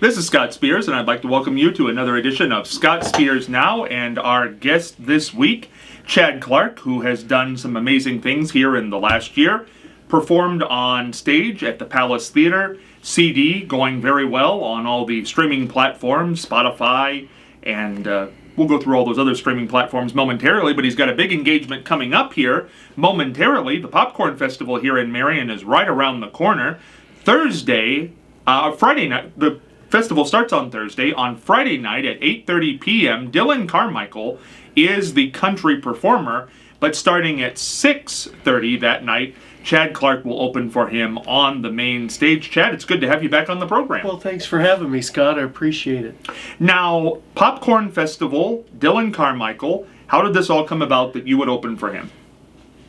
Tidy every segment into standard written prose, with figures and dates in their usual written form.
This is Scott Spears, and I'd like to welcome you to another edition of Scott Spears Now, and our guest this week, Chad Clark, who has done some amazing things here in the last year, performed on stage at the Palace Theater, CD going very well on all the streaming platforms, Spotify, and we'll go through all those other streaming platforms momentarily, but he's got a big engagement coming up here momentarily. The Popcorn Festival here in Marion is right around the corner. Friday night, the festival starts on Thursday. On Friday night at 8:30 p.m., Dylan Carmichael is the country performer, but starting at 6:30 that night, Chad Clark will open for him on the main stage. Chad, it's good to have you back on the program. Well, thanks for having me, Scott. I appreciate it. Now, Popcorn Festival, Dylan Carmichael, how did this all come about that you would open for him?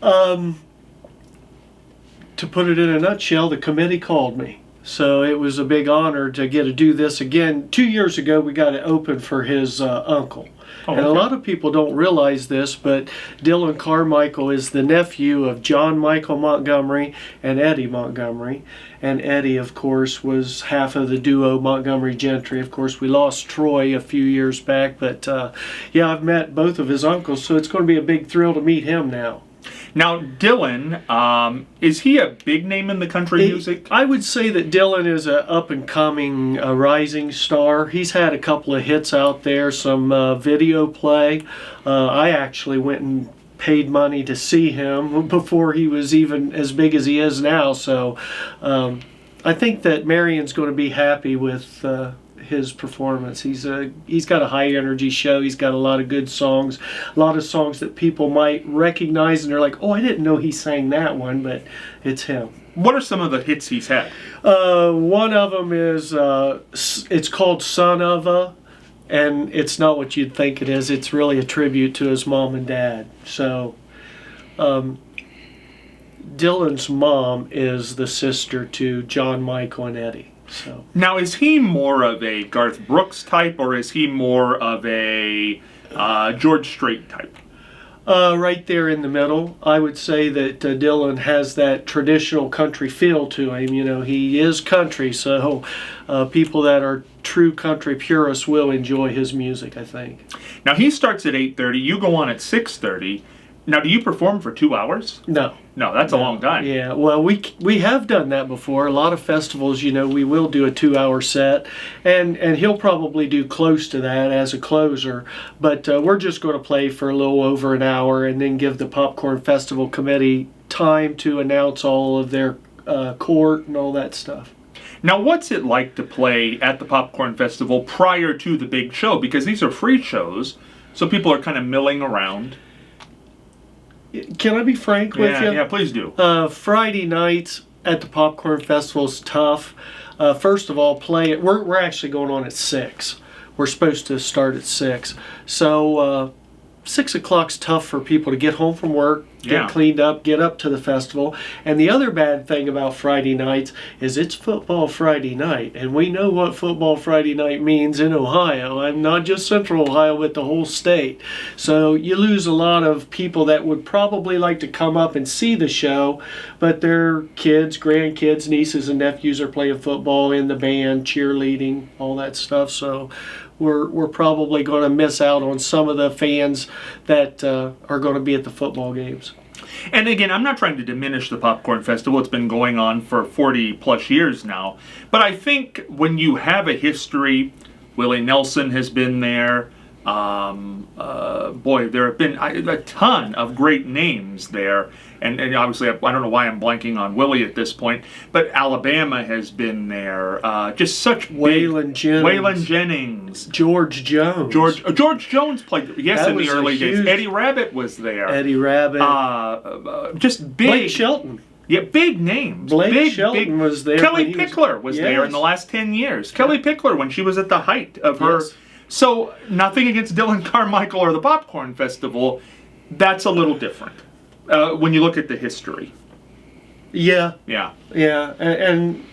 To put it in a nutshell, the committee called me. So it was a big honor to get to do this again. 2 years ago, we got it open for his uncle. Oh, and a lot of people don't realize this, but Dylan Carmichael is the nephew of John Michael Montgomery and Eddie Montgomery. And Eddie, of course, was half of the duo Montgomery Gentry. Of course, we lost Troy a few years back, but yeah, I've met both of his uncles, so it's going to be a big thrill to meet him now. Now, Dylan, is he a big name in the country music? I would say that Dylan is an up-and-coming rising star. He's had a couple of hits out there, some video play. I actually went and paid money to see him before he was even as big as he is now. So I think that Marion's going to be happy with his performance. He's got a high energy show. He's got a lot of good songs, a lot of songs that people might recognize, and they're like, oh, I didn't know he sang that one, but it's him. What are some of the hits he's had? One of them is it's called Son of a, and it's not what you'd think it is. It's really a tribute to his mom and dad. So Dylan's mom is the sister to John Michael and Eddie. So. Now, is he more of a Garth Brooks type, or is he more of a George Strait type? Right there in the middle. I would say that Dylan has that traditional country feel to him. You know, he is country, so people that are true country purists will enjoy his music, I think. Now, he starts at 8:30. You go on at 6:30. Now, do you perform for 2 hours? No. No, that's a long time. Yeah, well, we have done that before. A lot of festivals, you know, we will do a 2-hour set, and he'll probably do close to that as a closer, but we're just going to play for a little over an hour and then give the Popcorn Festival Committee time to announce all of their court and all that stuff. Now, what's it like to play at the Popcorn Festival prior to the big show? Because these are free shows, so people are kind of milling around. Can I be frank with you? Yeah, please do. Friday nights at the Popcorn Festival is tough. First of all, we're actually going on at 6. We're supposed to start at 6. So 6 o'clock's tough for people to get home from work, get cleaned up, get up to the festival. And the other bad thing about Friday nights is it's Football Friday night. And we know what Football Friday night means in Ohio. I'm not just Central Ohio, but the whole state. So you lose a lot of people that would probably like to come up and see the show, but their kids, grandkids, nieces, and nephews are playing football in the band, cheerleading, all that stuff. So we're probably going to miss out on some of the fans that are going to be at the football games. And again, I'm not trying to diminish the Popcorn Festival. It's been going on for 40 plus years now. But I think when you have a history, Willie Nelson has been there. There have been a ton of great names there. And obviously, I don't know why I'm blanking on Willie at this point, but Alabama has been there. Just such Waylon Jennings. George Jones. George Jones played, yes, in the early days. Eddie Rabbitt was there. Eddie Rabbitt. Just big. Blake Shelton. Yeah, big names. Blake Shelton was there. Kelly Pickler was there in the last 10 years. Kelly Pickler, when she was at the height of her. So, nothing against Dylan Carmichael or the Popcorn Festival. That's a little different when you look at the history. Yeah. Yeah. Yeah. And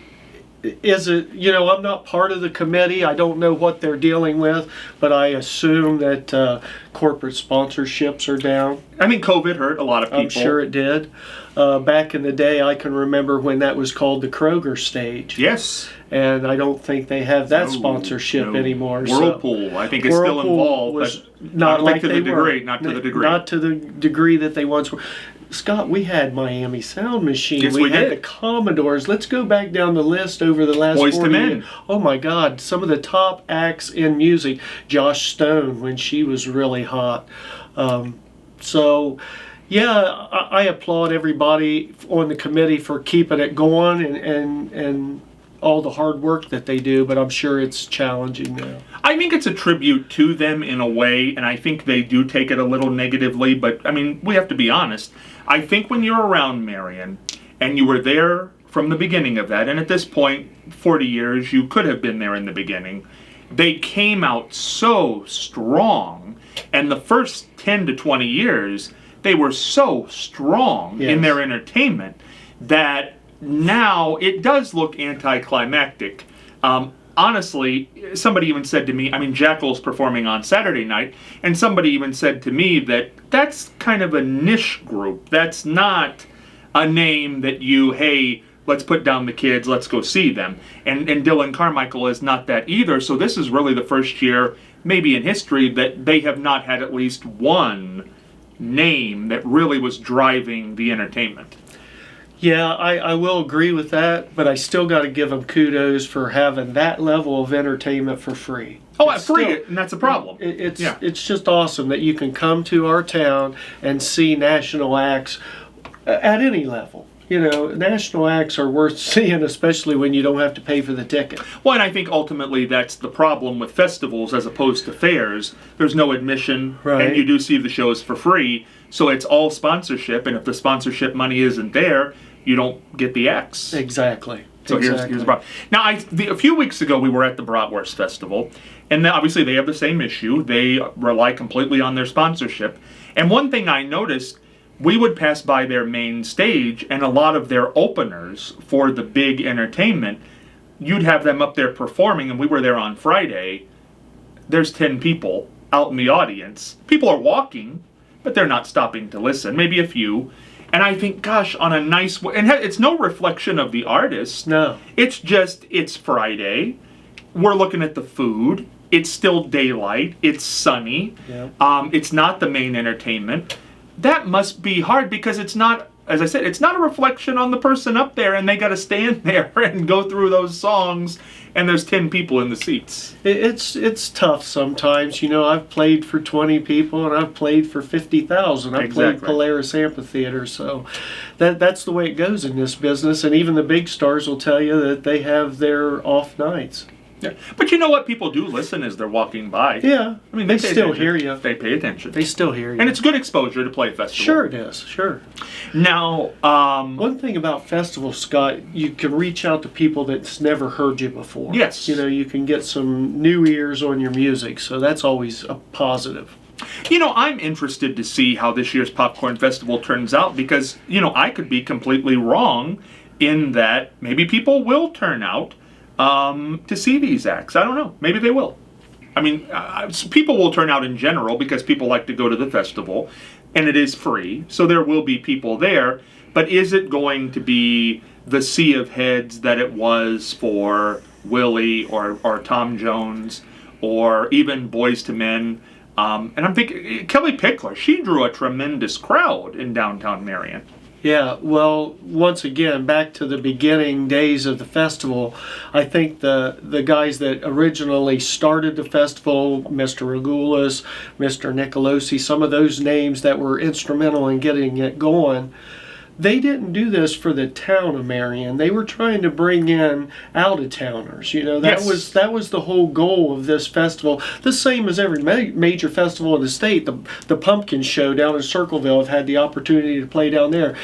is it, I'm not part of the committee. I don't know what they're dealing with, but I assume that corporate sponsorships are down. I mean, COVID hurt a lot of people. I'm sure it did. Back in the day, I can remember when that was called the Kroger stage. Yes. And I don't think they have that sponsorship anymore. Whirlpool, I think, is still involved, but not like to they the degree, were. not to the degree. Not to the degree that they once were. Scott, we had Miami Sound Machine. Yes, we had did. the Commodores. Let's go back down the list over the last Boyz 40 II Men. years. Oh my God, some of the top acts in music. Josh Stone, when she was really hot. Yeah, I applaud everybody on the committee for keeping it going and all the hard work that they do, but I'm sure it's challenging now. I think it's a tribute to them in a way, and I think they do take it a little negatively, but I mean, we have to be honest. I think when you're around Marion, and you were there from the beginning of that, and at this point, 40 years, you could have been there in the beginning, they came out so strong, and the first 10 to 20 years, they were so strong in their entertainment that now it does look anticlimactic. Honestly, somebody even said to me, I mean, Jackal's performing on Saturday night, and somebody even said to me that that's kind of a niche group. That's not a name that hey, let's put down the kids, let's go see them. And Dylan Carmichael is not that either, so this is really the first year, maybe in history, that they have not had at least one name that really was driving the entertainment. Yeah, I will agree with that, but I still got to give them kudos for having that level of entertainment for free. Oh, free, and that's a problem. It's just awesome that you can come to our town and see national acts at any level. National acts are worth seeing, especially when you don't have to pay for the ticket. Well, and I think ultimately that's the problem with festivals as opposed to fairs. There's no admission, and you do see the shows for free, so it's all sponsorship, and if the sponsorship money isn't there, you don't get the acts. Exactly. So here's the problem. Now, a few weeks ago, we were at the Bratwurst Festival, and obviously they have the same issue. They rely completely on their sponsorship. And one thing I noticed, we would pass by their main stage, and a lot of their openers for the big entertainment, you'd have them up there performing, and we were there on Friday. There's 10 people out in the audience. People are walking, but they're not stopping to listen, maybe a few. And I think, gosh, on a nice way, and it's no reflection of the artist. No. It's just, it's Friday. We're looking at the food. It's still daylight. It's sunny. Yeah. It's not the main entertainment. That must be hard because it's not, as I said, it's not a reflection on the person up there, and they got to stand there and go through those songs, and there's 10 people in the seats. It's tough sometimes. I've played for 20 people, and I've played for 50,000. I've played Polaris Amphitheater, so that's the way it goes in this business, and even the big stars will tell you that they have their off nights. Yeah. But you know what? People do listen as they're walking by. Yeah. I mean, they still hear you. They pay attention. They still hear you. And it's good exposure to play a festival. Sure it is. Sure. Now, one thing about festivals, Scott, you can reach out to people that's never heard you before. Yes. You can get some new ears on your music, so that's always a positive. I'm interested to see how this year's Popcorn Festival turns out because, I could be completely wrong in that maybe people will turn out to see these acts. I don't know. Maybe they will. I mean, people will turn out in general because people like to go to the festival, and it is free, so there will be people there. But is it going to be the sea of heads that it was for Willie or Tom Jones or even Boyz II Men? And I'm thinking, Kelly Pickler, she drew a tremendous crowd in downtown Marion. Yeah, well, once again, back to the beginning days of the festival, I think the guys that originally started the festival, Mr. Regulus, Mr. Nicolosi, some of those names that were instrumental in getting it going, they didn't do this for the town of Marion. They were trying to bring in out-of-towners. That was the whole goal of this festival. The same as every major festival in the state. The Pumpkin Show down in Circleville have had the opportunity to play down there.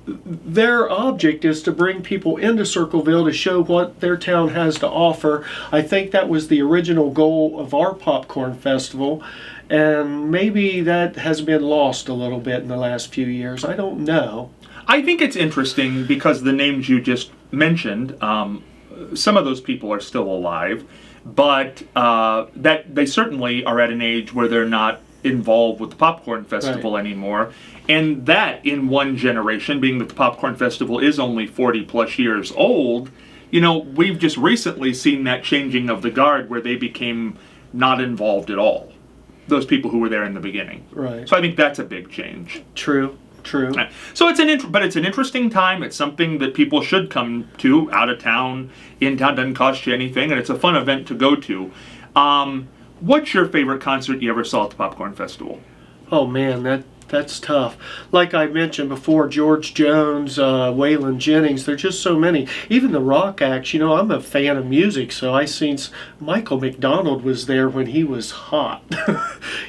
Their object is to bring people into Circleville to show what their town has to offer. I think that was the original goal of our Popcorn Festival. And maybe that has been lost a little bit in the last few years. I don't know. I think it's interesting because the names you just mentioned, some of those people are still alive, but that they certainly are at an age where they're not involved with the Popcorn Festival anymore. And that, in one generation, being that the Popcorn Festival is only 40 plus years old, we've just recently seen that changing of the guard where they became not involved at all. Those people who were there in the beginning. Right. So I think that's a big change. True. So it's an interesting time. It's something that people should come to, out of town, in town. Doesn't cost you anything, and it's a fun event to go to. What's your favorite concert you ever saw at the Popcorn Festival? Oh man, that's tough. Like I mentioned before, George Jones, Waylon Jennings, there's just so many. Even the rock acts, I'm a fan of music, so I seen Michael McDonald was there when he was hot.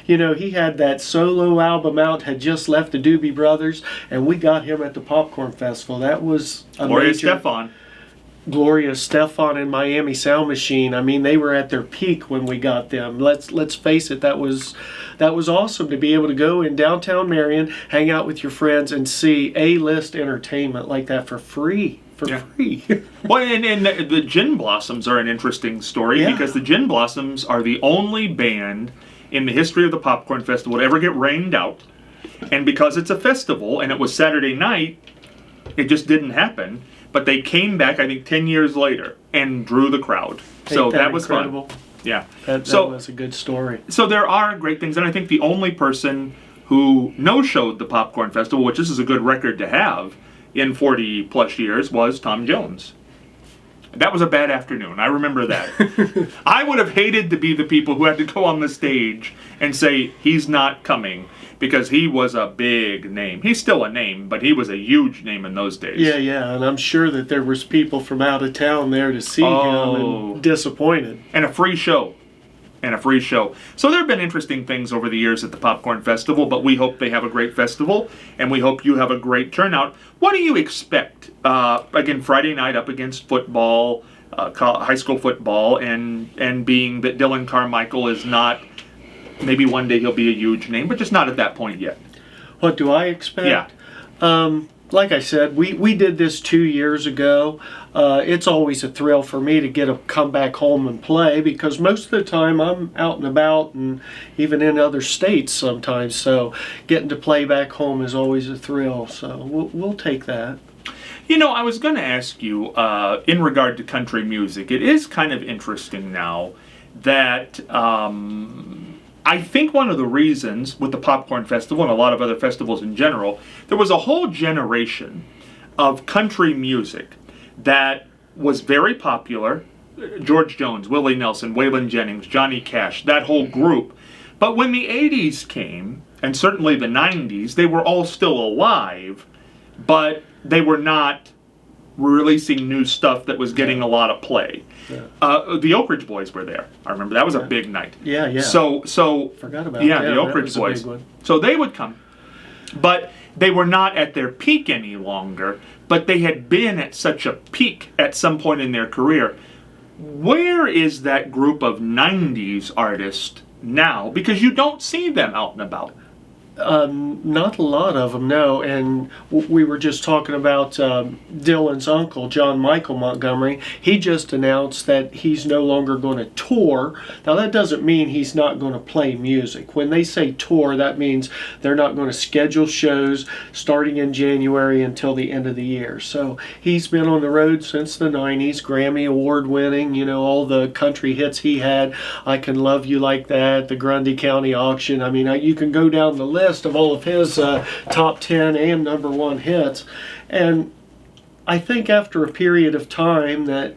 He had that solo album out, had just left the Doobie Brothers, and we got him at the Popcorn Festival. That was a Gloria Estefan. Gloria Estefan and Miami Sound Machine. I mean, they were at their peak when we got them. Let's face it, that was awesome to be able to go in downtown Marion, hang out with your friends, and see A-list entertainment like that for free. Free. Well, and the Gin Blossoms are an interesting story because the Gin Blossoms are the only band in the history of the Popcorn Festival to ever get rained out. And because it's a festival and it was Saturday night, it just didn't happen. But they came back, I think, 10 years later and drew the crowd. So that was incredible. Fun. Yeah. That was a good story. So there are great things. And I think the only person who no-showed the Popcorn Festival, which this is a good record to have in 40 plus years, was Tom Jones. That was a bad afternoon. I remember that. I would have hated to be the people who had to go on the stage and say, he's not coming. Because he was a big name. He's still a name, but he was a huge name in those days. Yeah, and I'm sure that there was people from out of town there to see him and disappointed. And a free show. So there have been interesting things over the years at the Popcorn Festival, but we hope they have a great festival, and we hope you have a great turnout. What do you expect? Again, Friday night up against football, high school football, and being that Dylan Carmichael is not... Maybe one day he'll be a huge name, but just not at that point yet. What do I expect? Yeah. Like I said, we did this 2 years ago. It's always a thrill for me to come back home and play because most of the time I'm out and about and even in other states sometimes. So getting to play back home is always a thrill. So we'll take that. I was going to ask you, in regard to country music, it is kind of interesting now that... I think one of the reasons with the Popcorn Festival and a lot of other festivals in general, there was a whole generation of country music that was very popular. George Jones, Willie Nelson, Waylon Jennings, Johnny Cash, that whole group. But when the 80s came, and certainly the 90s, they were all still alive, but they were not releasing new stuff that was getting a lot of play. Yeah. The Oak Ridge Boys were there. I remember that was a big night. Yeah. So forgot about the Oak Ridge Boys. So they would come, but they were not at their peak any longer. But they had been at such a peak at some point in their career. Where is that group of 90s artists now? Because you don't see them out and about. Not a lot of them, no. And we were just talking about Dylan's uncle, John Michael Montgomery. He just announced that he's no longer going to tour. Now, that doesn't mean he's not going to play music. When they say tour, that means they're not going to schedule shows starting in January until the end of the year. So he's been on the road since the 90s, Grammy Award winning, all the country hits he had. I Can Love You Like That, the Grundy County Auction. I mean, you can go down the list of all of his top 10 and number 1 hits, and I think after a period of time that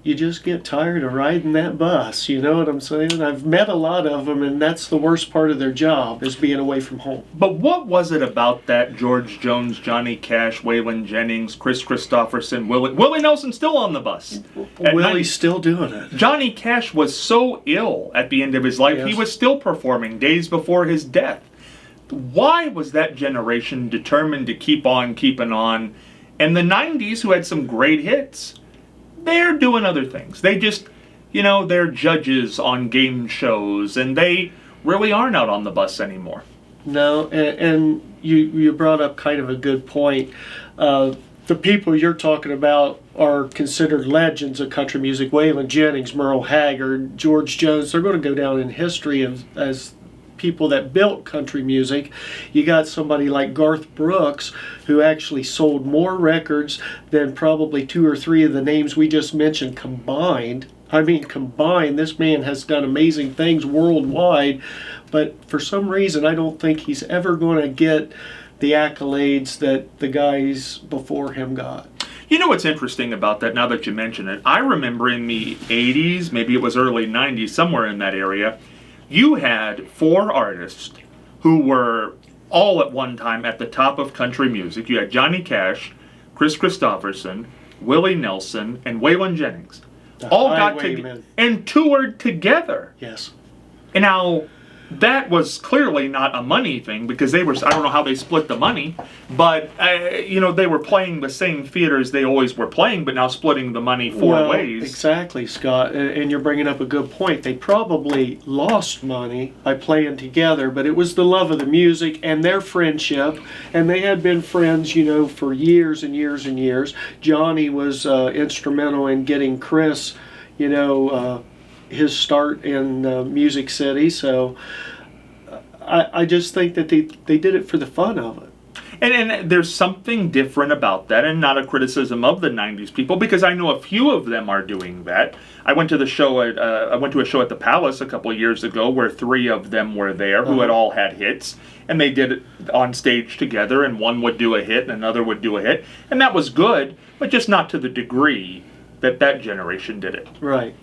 you just get tired of riding that bus. You know what I'm saying? I've met a lot of them, and that's the worst part of their job, is being away from home. But what was it about that George Jones, Johnny Cash, Waylon Jennings, Chris Christopherson, Willie Nelson still on the bus? Willie's still doing it. Johnny Cash was so ill at the end of his life, yes. He was still performing days before his death. Why was that generation determined to keep on keeping on? And the 90s, who had some great hits, they're doing other things. They just, they're judges on game shows, and they really aren't out on the bus anymore. No, and you brought up kind of a good point. the people you're talking about are considered legends of country music. Waylon Jennings, Merle Haggard, George Jones, they're going to go down in history as people that built country music. You got somebody like Garth Brooks, who actually sold more records than probably 2 or 3 of the names we just mentioned combined. I mean, combined, this man has done amazing things worldwide, but for some reason I don't think he's ever going to get the accolades that the guys before him got. You know what's interesting about that, now that you mention it? I remember in the 80s, maybe it was early 90s, somewhere in that area, you had 4 artists who were all at one time at the top of country music. You had Johnny Cash, Chris Christopherson, Willie Nelson, and Waylon Jennings. All got together and toured together. Yes. And now, that was clearly not a money thing, because they were, I don't know how they split the money, but they were playing the same theaters they always were playing, but now splitting the money 4 ways. Exactly, Scott, and you're bringing up a good point. They probably lost money by playing together, but it was the love of the music and their friendship, and they had been friends, for years and years and years. Johnny was instrumental in getting Chris, his start in Music City, so I just think that they did it for the fun of it. And there's something different about that, and not a criticism of the 90s people, because I know a few of them are doing that. I went to a show at the Palace a couple of years ago where 3 of them were there who had all had hits, and they did it on stage together, and one would do a hit and another would do a hit, and that was good, but just not to the degree that generation did it. Right.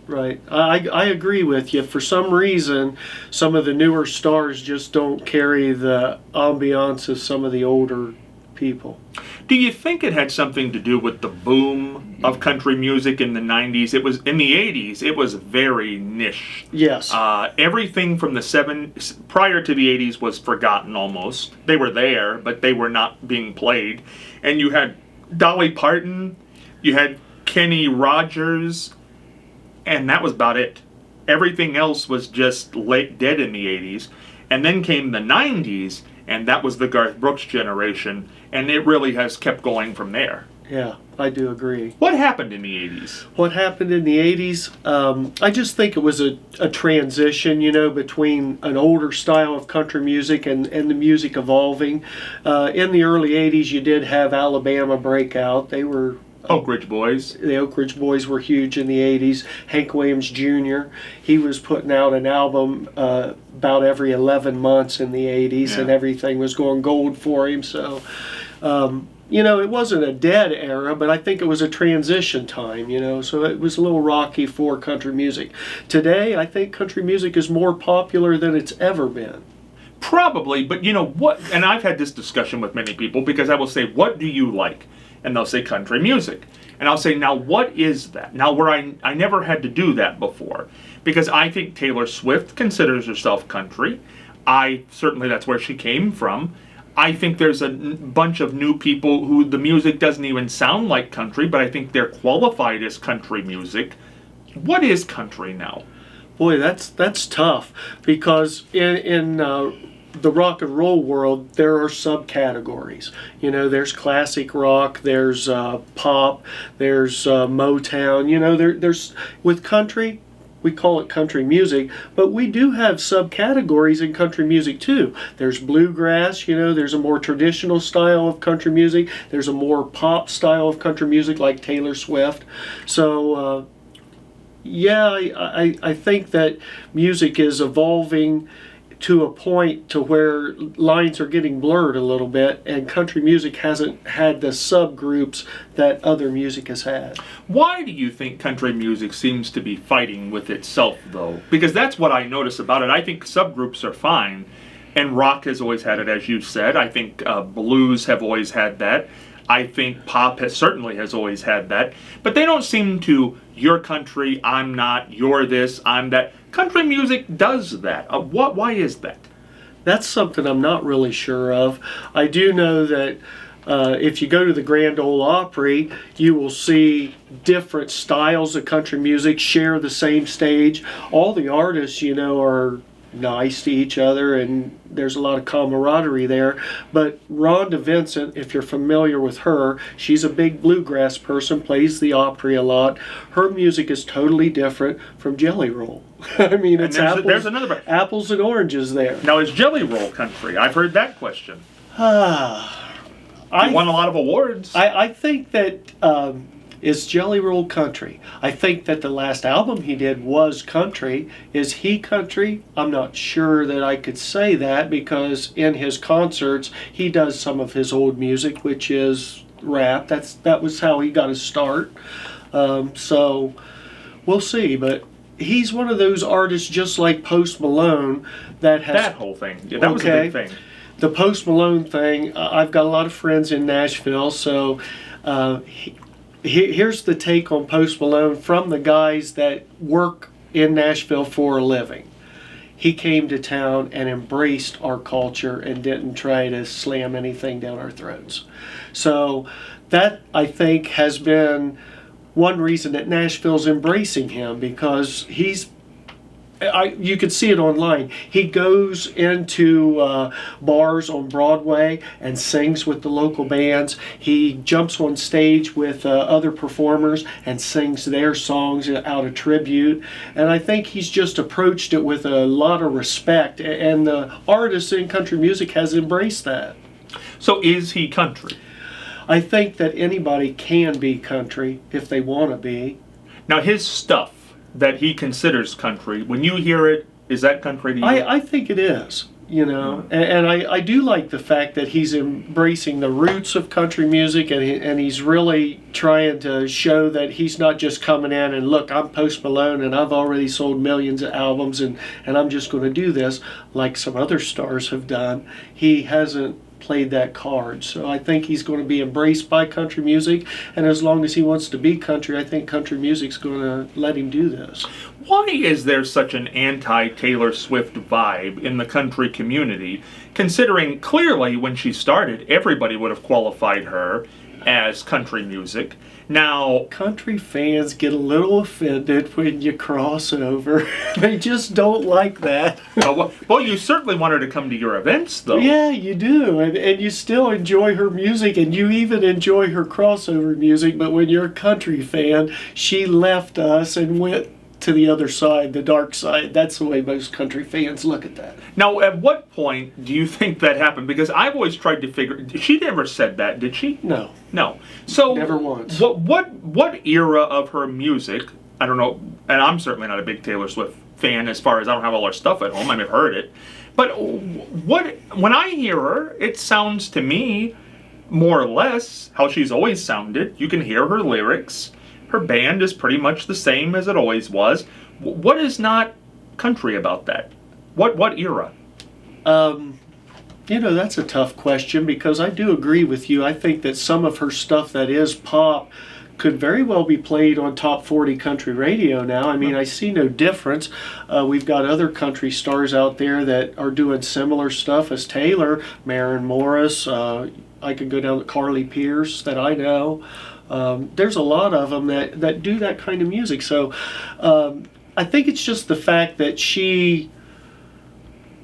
I agree with you. For some reason, some of the newer stars just don't carry the ambiance of some of the older people. Do you think it had something to do with the boom of country music in the 90s? It was in the 80s, it was very niche. Yes. Everything from the prior to the 80s was forgotten almost. They were there, but they were not being played. And you had Dolly Parton, you had Kenny Rogers, and that was about it. Everything else was just dead in the 80s. And then came the 90s, and that was the Garth Brooks generation, and it really has kept going from there. Yeah, I do agree. What happened in the 80s? What happened in the 80s? I just think it was a transition, between an older style of country music and the music evolving. In the early 80s, you did have Alabama break out. They were Oak Ridge Boys. The Oak Ridge Boys were huge in the 80s. Hank Williams Jr., he was putting out an album about every 11 months in the 80s, and everything was going gold for him. So, it wasn't a dead era, but I think it was a transition time, so it was a little rocky for country music. Today, I think country music is more popular than it's ever been. Probably, but what, and I've had this discussion with many people, because I will say, what do you like? And they'll say country music. And I'll say, now what is that? Now, where I never had to do that before, because I think Taylor Swift considers herself country. Certainly that's where she came from. I think there's a bunch of new people who the music doesn't even sound like country, but I think they're qualified as country music. What is country now? Boy, that's tough, because in the rock and roll world, there are subcategories. There's classic rock, there's pop, there's Motown. There's with country, we call it country music, but we do have subcategories in country music too. There's bluegrass, there's a more traditional style of country music. There's a more pop style of country music like Taylor Swift. So, I think that music is evolving to a point to where lines are getting blurred a little bit, and country music hasn't had the subgroups that other music has had. Why do you think country music seems to be fighting with itself, though? Because that's what I notice about it. I think subgroups are fine, and rock has always had it, as you said. I think blues have always had that. I think pop certainly has always had that. But they don't seem to, you're country, I'm not, you're this, I'm that. Country music does that. Why is that? That's something I'm not really sure of. I do know that if you go to the Grand Ole Opry, you will see different styles of country music share the same stage. All the artists, are nice to each other, and there's a lot of camaraderie there. But Rhonda Vincent, if you're familiar with her, she's a big bluegrass person, plays the Opry a lot. Her music is totally different from Jelly Roll. I mean, And it's there's another. apples and oranges there. Now, is Jelly Roll country? I've heard that question. I He won a lot of awards. I think that is Jelly Roll country. I think that the last album he did was country. Is he country? I'm not sure that I could say that, because in his concerts he does some of his old music, which is rap. That was how he got his start. So we'll see, but he's one of those artists, just like Post Malone, that has that whole thing. Yeah, that was a big thing. the Post Malone thing. I've got a lot of friends in Nashville, so here's the take on Post Malone from the guys that work in Nashville for a living. He came to town and embraced our culture and didn't try to slam anything down our throats. So that, I think, has been one reason that Nashville's embracing him, because you could see it online. He goes into bars on Broadway and sings with the local bands. He jumps on stage with other performers and sings their songs out of tribute. And I think he's just approached it with a lot of respect. And the artist in country music has embraced that. So is he country? I think that anybody can be country if they want to be. Now, his stuff that he considers country, when you hear it, is that country to you? I think it is, you know, and I do like the fact that he's embracing the roots of country music, and he's really trying to show that he's not just coming in and, look, I'm Post Malone and I've already sold millions of albums and I'm just going to do this like some other stars have done. He hasn't played that card. So I think he's going to be embraced by country music, and as long as he wants to be country, I think country music's going to let him do this. Why is there such an anti-Taylor Swift vibe in the country community, considering clearly when she started, everybody would have qualified her as country music? Now, country fans get a little offended when you cross over. They just don't like that. well, you certainly want her to come to your events, though. Yeah, you do. And you still enjoy her music, and you even enjoy her crossover music. But when you're a country fan, she left us and went to the other side, the dark side. That's the way most country fans look at that. Now, at what point do you think that happened? Because I've always tried to figure. She never said that, did she? No. No. So never once. What era of her music? I don't know, and I'm certainly not a big Taylor Swift fan, as far as I don't have all her stuff at home. I may have heard it, but when I hear her, it sounds to me more or less how she's always sounded. You can hear her lyrics. Her band is pretty much the same as it always was. What is not country about that? What era? You know, that's a tough question, because I do agree with you. I think that some of her stuff that is pop could very well be played on top 40 country radio now. I mean, I see no difference. We've got other country stars out there that are doing similar stuff as Taylor, Maren Morris. I could go down to Carly Pierce that I know. There's a lot of them that do that kind of music. So I think it's just the fact that she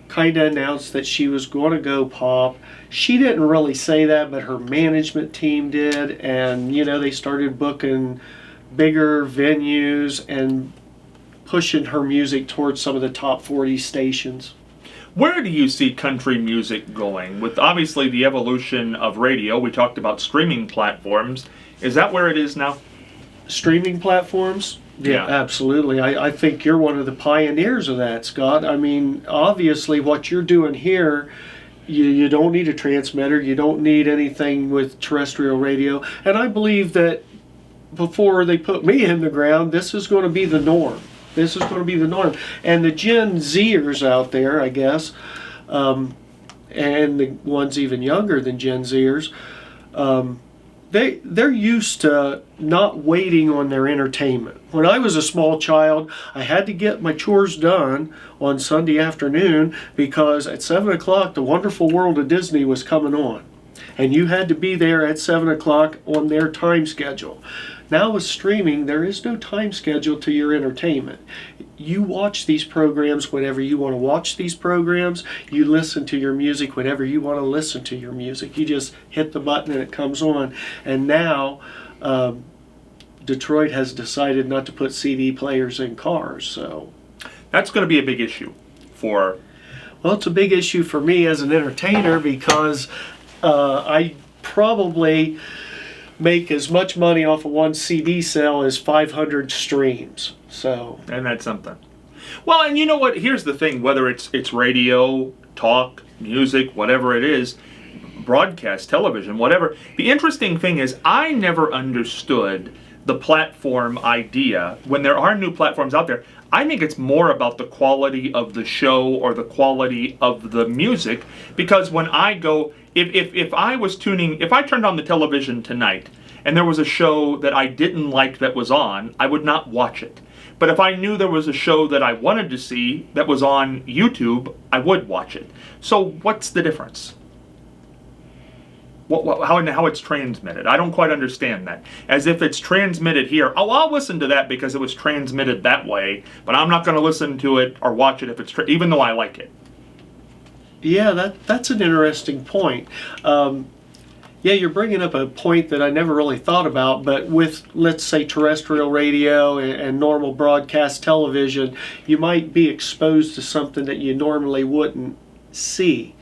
kind of announced that she was going to go pop. She didn't really say that, but her management team did, and you know, they started booking bigger venues and pushing her music towards some of the top 40 stations. Where do you see country music going? With obviously the evolution of radio, we talked about streaming platforms. Is that where it is now? Streaming platforms? Yeah, absolutely. I think you're one of the pioneers of that, Scott. I mean, obviously what you're doing here, you don't need a transmitter, you don't need anything with terrestrial radio, and I believe that before they put me in the ground, this is going to be the norm. This is going to be the norm. And the Gen Zers out there, I guess, and the ones even younger than Gen Zers, they're used to not waiting on their entertainment. When I was a small child, I had to get my chores done on Sunday afternoon because at 7 o'clock, The Wonderful World of Disney was coming on. And you had to be there at 7 o'clock on their time schedule. Now with streaming, there is no time schedule to your entertainment. You watch these programs whenever you want to watch these programs. You listen to your music whenever you want to listen to your music. You just hit the button and it comes on. And now Detroit has decided not to put CD players in cars. So That's going to be a big issue for... Well, it's a big issue for me as an entertainer because I probably make as much money off of one CD sale as 500 streams. So, And that's something. Well, and you know what? Here's the thing. Whether it's radio, talk, music, whatever it is, broadcast, television, whatever. The interesting thing is I never understood the platform idea. When there are new platforms out there, I think it's more about the quality of the show or the quality of the music. Because when I go... If I turned on the television tonight and there was a show that I didn't like that was on, I would not watch it. But if I knew there was a show that I wanted to see that was on YouTube, I would watch it. So what's the difference? How it's transmitted? I don't quite understand that. As if it's transmitted here, oh, I'll listen to that because it was transmitted that way, but I'm not going to listen to it or watch it if it's even though I like it. Yeah, that's an interesting point. Yeah, you're bringing up a point that I never really thought about, but with, let's say, terrestrial radio and normal broadcast television, you might be exposed to something that you normally wouldn't see.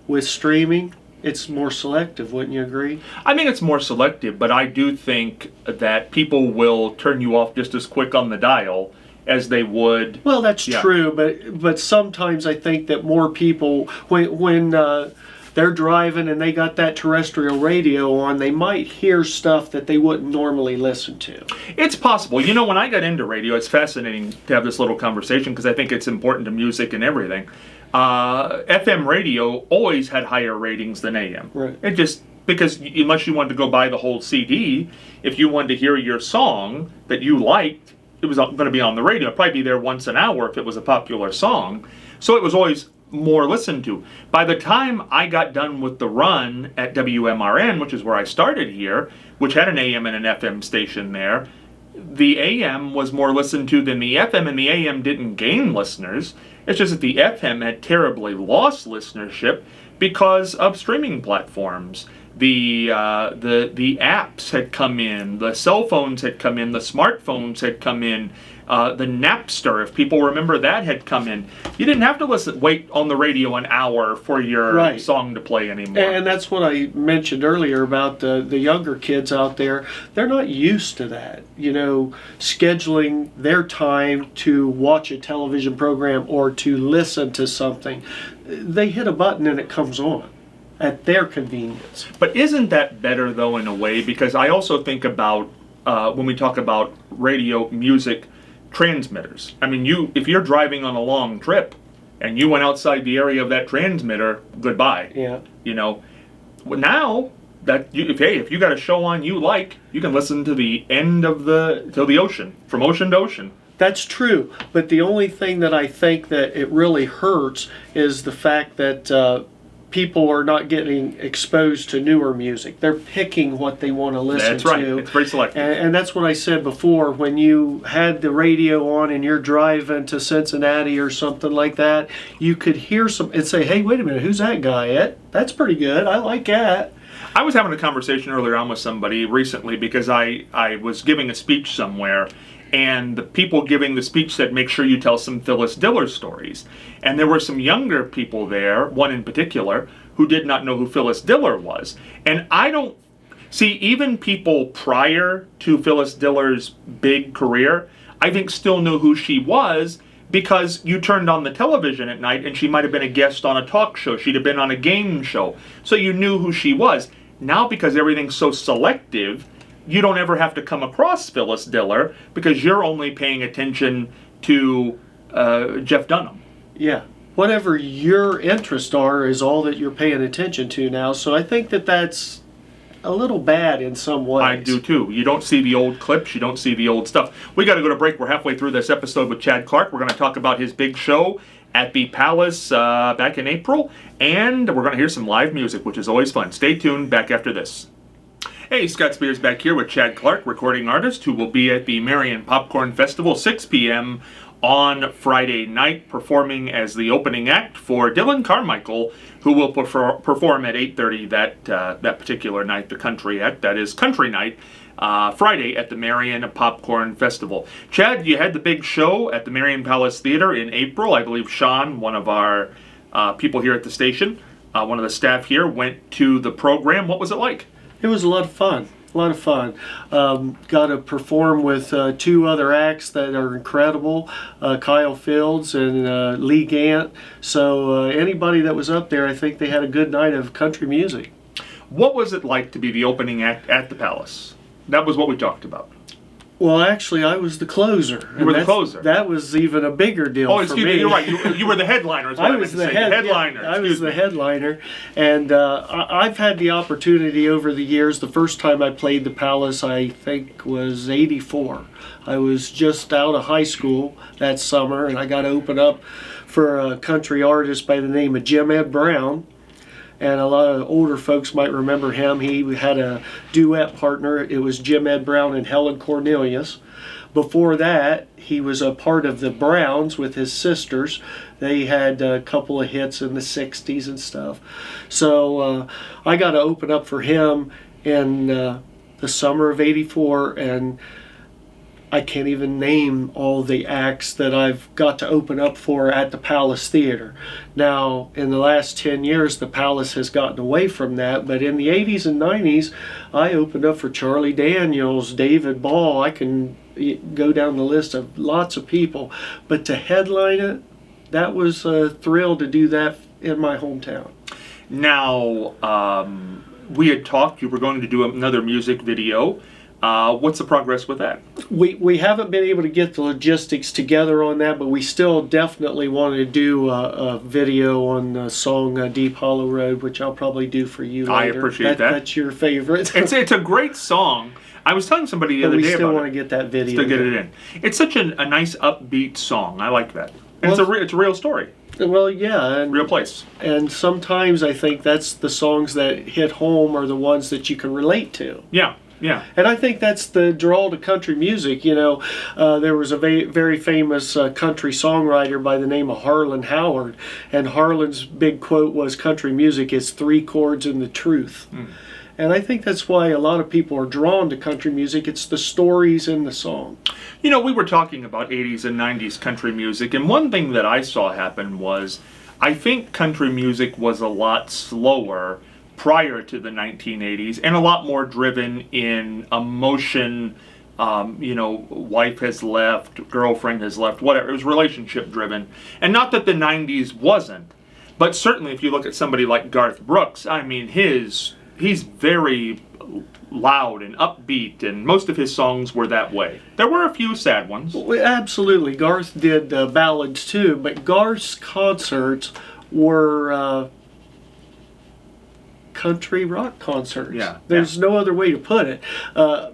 With streaming, it's more selective, wouldn't you agree? I mean, it's more selective, but I do think that people will turn you off just as quick on the dial as they would. Well, that's true, but sometimes I think that more people, when they're driving and they got that terrestrial radio on, they might hear stuff that they wouldn't normally listen to. It's possible. You know, when I got into radio, it's fascinating to have this little conversation because I think it's important to music and everything. FM radio always had higher ratings than AM. Right. It just... Because unless you wanted to go buy the whole CD, if you wanted to hear your song that you liked, it was going to be on the radio. It'd probably be there once an hour if it was a popular song. So it was always more listened to. By the time I got done with the run at WMRN, which is where I started here, which had an AM and an FM station there, the AM was more listened to than the FM, and the AM didn't gain listeners. It's just that the FM had terribly lost listenership because of streaming platforms. The apps had come in, the cell phones had come in, the smartphones had come in, the Napster, if people remember that, had come in. You didn't have to wait on the radio an hour for your song to play anymore. And that's what I mentioned earlier about the younger kids out there. They're not used to that, you know, scheduling their time to watch a television program or to listen to something. They hit a button and it comes on at their convenience. But isn't that better, though, in a way? Because I also think about, when we talk about radio, music, transmitters. I mean, if you're driving on a long trip and you went outside the area of that transmitter, goodbye. Yeah. You know, now that if you got a show on you like, you can listen to the end of to the ocean, from ocean to ocean. That's true, but the only thing that I think that it really hurts is the fact that people are not getting exposed to newer music. They're picking what they want to listen to. That's right. It's very selective. And that's what I said before. When you had the radio on and you're driving to Cincinnati or something like that, you could hear and say, hey, wait a minute, who's that guy? That's pretty good. I like that. I was having a conversation earlier on with somebody recently because I was giving a speech somewhere, and the people giving the speech said, make sure you tell some Phyllis Diller stories. And there were some younger people there, one in particular, who did not know who Phyllis Diller was. And I don't see, even people prior to Phyllis Diller's big career, I think still knew who she was because you turned on the television at night and she might have been a guest on a talk show. She'd have been on a game show. So you knew who she was. Now, because everything's so selective, you don't ever have to come across Phyllis Diller because you're only paying attention to Jeff Dunham. Yeah. Whatever your interests are is all that you're paying attention to now. So I think that that's a little bad in some ways. I do too. You don't see the old clips. You don't see the old stuff. We got to go to break. We're halfway through this episode with Chad Clark. We're going to talk about his big show at the Palace back in April, and we're going to hear some live music, which is always fun. Stay tuned, back after this. Hey, Scott Spears back here with Chad Clark, recording artist, who will be at the Marion Popcorn Festival, 6 p.m. on Friday night, performing as the opening act for Dylan Carmichael, who will perform at 8:30 that particular night, the country act. That is Country Night, Friday at the Marion Popcorn Festival. Chad, you had the big show at the Marion Palace Theater in April. I believe Sean, one of our people here at the station, one of the staff here, went to the program. What was it like? It was a lot of fun. A lot of fun. Got to perform with two other acts that are incredible, Kyle Fields and Lee Gant. So anybody that was up there, I think they had a good night of country music. What was it like to be the opening act at the Palace? That was what we talked about. Well, actually, I was the closer. You were the closer. That was even a bigger deal for me. Oh, excuse me. You're right. You were the headliner. Is what I was the headliner. I was the headliner, and I've had the opportunity over the years. The first time I played the Palace, I think, was '84. I was just out of high school that summer, and I got to open up for a country artist by the name of Jim Ed Brown. And a lot of older folks might remember him. He had a duet partner. It was Jim Ed Brown and Helen Cornelius. Before that, he was a part of the Browns with his sisters. They had a couple of hits in the 60s and stuff. So I got to open up for him in the summer of '84, and I can't even name all the acts that I've got to open up for at the Palace Theater. Now, in the last 10 years, the Palace has gotten away from that, but in the 80s and 90s, I opened up for Charlie Daniels, David Ball. I can go down the list of lots of people, but to headline it, that was a thrill to do that in my hometown. Now, we had talked, you were going to do another music video. What's the progress with that? We haven't been able to get the logistics together on that, but we still definitely want to do a video on the song Deep Hollow Road, which I'll probably do for you later. I appreciate that. That's your favorite. It's a great song. I was telling somebody the other day about it. We still want to get that video. Still get it in. It's such a nice upbeat song. I like that. And it's a real story. Well, yeah. And, real place. And sometimes I think that's the songs that hit home are the ones that you can relate to. Yeah. Yeah. And I think that's the draw to country music. You know, there was a very famous country songwriter by the name of Harlan Howard, and Harlan's big quote was, "Country music is 3 chords and the truth." And I think that's why a lot of people are drawn to country music. It's the stories in the song. You know, we were talking about 80s and 90s country music, and one thing that I saw happen was I think country music was a lot slower prior to the 1980s, and a lot more driven in emotion. Wife has left, girlfriend has left, whatever. It was relationship driven. And not that the 90s wasn't, but certainly if you look at somebody like Garth Brooks, I mean, he's very loud and upbeat, and most of his songs were that way. There were a few sad ones. Well, absolutely. Garth did ballads too, but Garth's concerts were country rock concerts. Yeah, There's no other way to put it.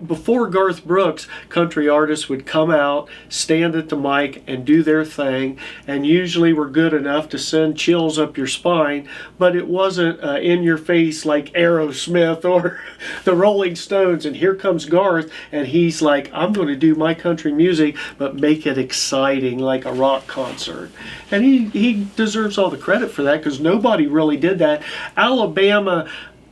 Before Garth Brooks, country artists would come out, stand at the mic, and do their thing, and usually were good enough to send chills up your spine, but it wasn't in your face like Aerosmith or the Rolling Stones. And here comes Garth, and he's like, I'm going to do my country music, but make it exciting like a rock concert. And he deserves all the credit for that, because nobody really did that. Alabama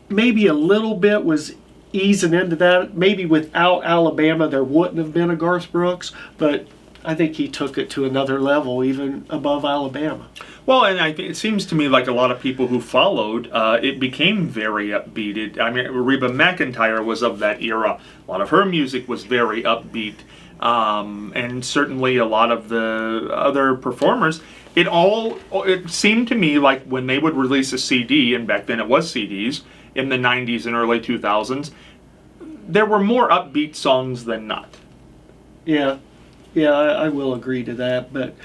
maybe a little bit was easing into that. Maybe without Alabama there wouldn't have been a Garth Brooks, but I think he took it to another level, even above Alabama. Well, and it seems to me like a lot of people who followed, it became very upbeat. I mean, Reba McEntire was of that era. A lot of her music was very upbeat, and certainly a lot of the other performers. It seemed to me like when they would release a CD, and back then it was CDs, in the 90s and early 2000s, there were more upbeat songs than not. Yeah, I will agree to that, but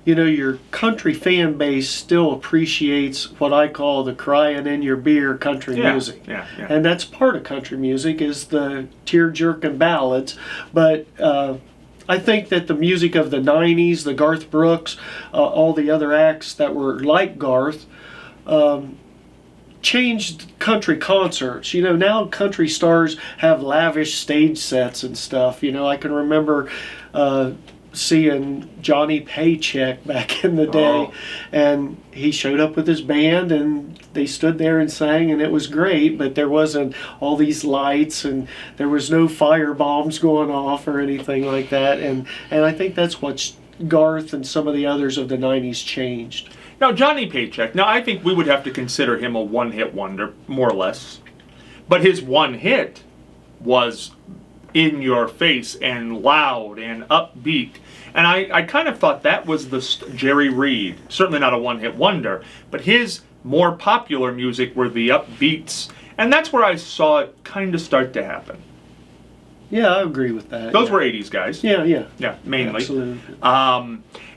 you know, your country fan base still appreciates what I call the crying in your beer country music. Yeah. And that's part of country music, is the tear-jerking ballads, but I think that the music of the 90s, the Garth Brooks, all the other acts that were like Garth, changed country concerts. You know, now country stars have lavish stage sets and stuff. You know, I can remember seeing Johnny Paycheck back in the day, and he showed up with his band and they stood there and sang, and it was great, but there wasn't all these lights and there was no fire bombs going off or anything like that, and I think that's what Garth and some of the others of the 90s changed. Now, Johnny Paycheck, now I think we would have to consider him a one-hit wonder, more or less. But his one hit was in your face and loud and upbeat. And I kind of thought that was the Jerry Reed, certainly not a one-hit wonder, but his more popular music were the upbeats. And that's where I saw it kind of start to happen. Yeah, I agree with that. Those were 80s guys. Yeah, yeah. Yeah, mainly. Absolutely.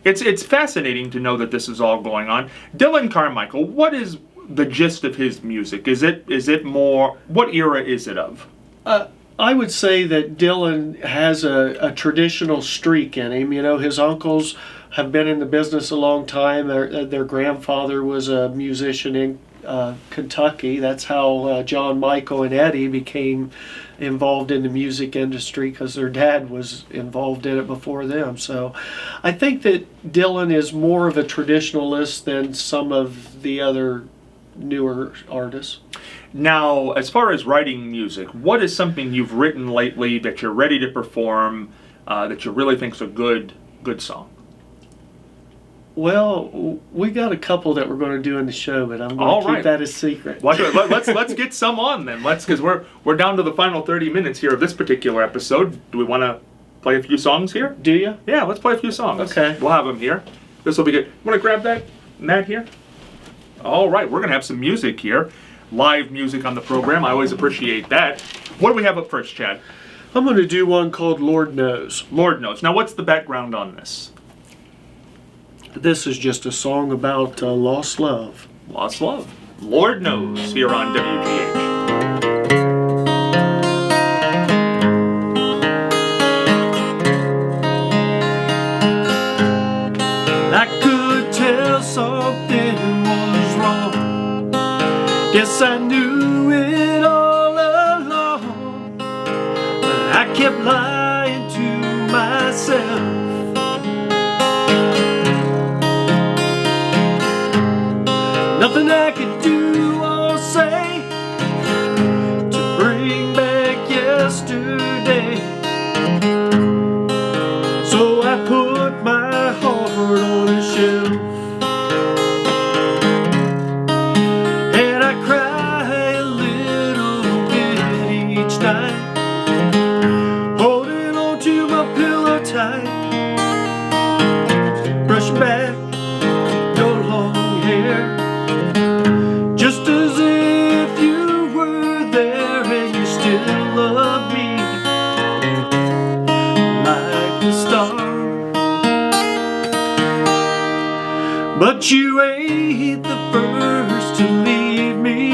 It's fascinating to know that this is all going on. Dylan Carmichael, what is the gist of his music? Is it more, what era is it of? I would say that Dylan has a traditional streak in him. You know, his uncles have been in the business a long time. Their grandfather was a musician in Kentucky. That's how John Michael and Eddie became involved in the music industry, because their dad was involved in it before them. So I think that Dylan is more of a traditionalist than some of the other newer artists. Now, as far as writing music, what is something you've written lately that you're ready to perform, that you really think's a good song? Well, we got a couple that we're going to do in the show, but I'm going to keep that a secret. Let's get some on then. Because we're down to the final 30 minutes here of this particular episode. Do we want to play a few songs here? Do you? Yeah, let's play a few songs. Okay. We'll have them here. This will be good. Want to grab that, Matt, here? All right, we're going to have some music here. Live music on the program. I always appreciate that. What do we have up first, Chad? I'm going to do one called Lord Knows. Lord Knows. Now, what's the background on this? This is just a song about lost love. Lost love. Lord Knows here on WGH. I could tell something was wrong. Guess I knew it all along, but I kept lying to myself. Nothing I could do or say to bring back yesterday. So I put my heart on a shelf, and I cry a little bit each night, holding on to my pillow tight, brushing back your long hair, just as if you were there and you still love me like the star. But you ain't the first to leave me,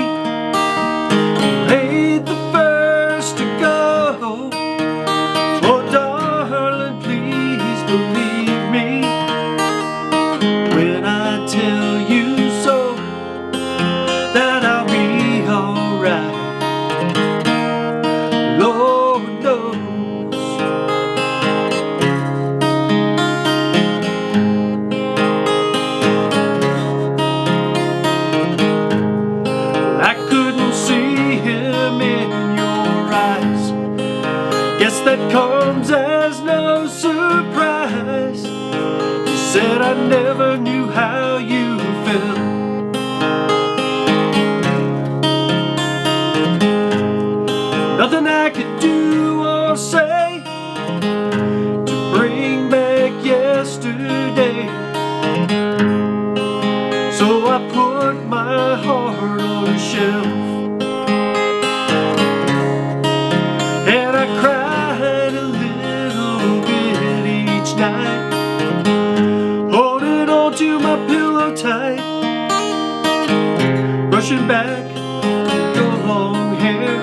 ain't the first to go. Oh darling, please believe me when I tell you so, that I'll be alright. Lord knows. I couldn't see him in your eyes. Guess that comes as no surprise. You said I never knew how you felt. Nothing I could do or say to bring back yesterday. So I put my heart on a shelf, and I cried a little bit each night, holding on to my pillow tight, brushing back your long hair,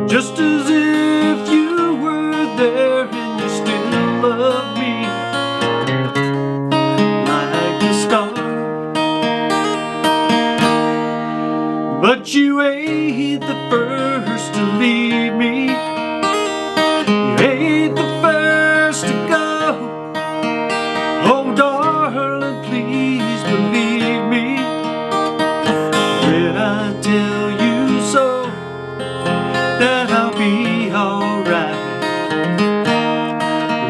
just as if you were there and you still But you ain't the first to leave me. You ain't the first to go. Oh, darling, please believe me when I tell you so, that I'll be alright.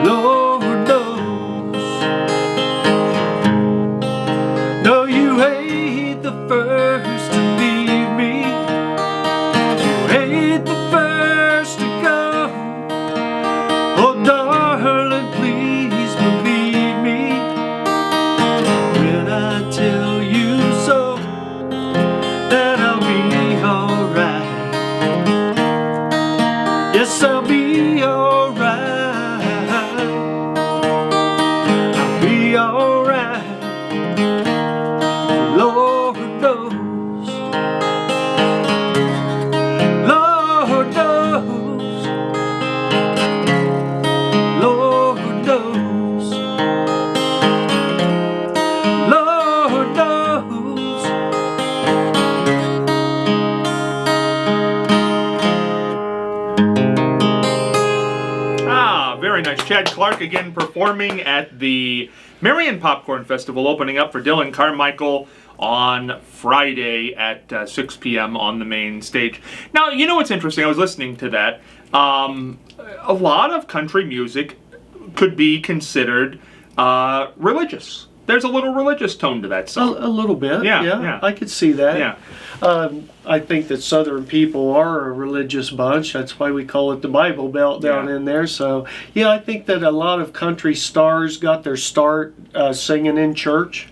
Lord knows. No, you ain't the first to leave me. You ain't the first to go. Oh, darling, please believe me when I tell you so, that I'll be alright. Yes, I'll be alright. I'll be alright. Lord knows. Lord knows. Lord knows. Lord knows. Very nice. Chad Clark again performing at the Marion Popcorn Festival, opening up for Dylan Carmichael on Friday at 6 p.m. on the main stage. Now, you know what's interesting? I was listening to that. A lot of country music could be considered religious. There's a little religious tone to that song. A little bit, Yeah. I could see that. Yeah. I think that Southern people are a religious bunch. That's why we call it the Bible Belt down in there. So, yeah, I think that a lot of country stars got their start singing in church.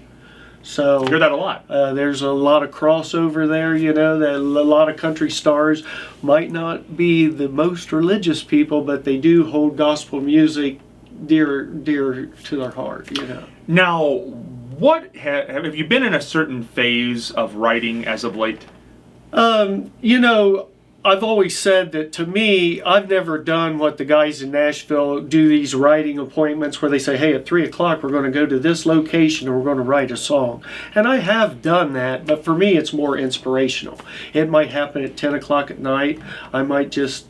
So I hear that a lot. There's a lot of crossover there, you know, that a lot of country stars might not be the most religious people, but they do hold gospel music dear to their heart, you know. Now, what have you been in a certain phase of writing as of late? You know, I've always said that to me, I've never done what the guys in Nashville do, these writing appointments where they say, hey, at 3 o'clock we're going to go to this location and we're going to write a song. And I have done that, but for me it's more inspirational. It might happen at 10 o'clock at night. I might just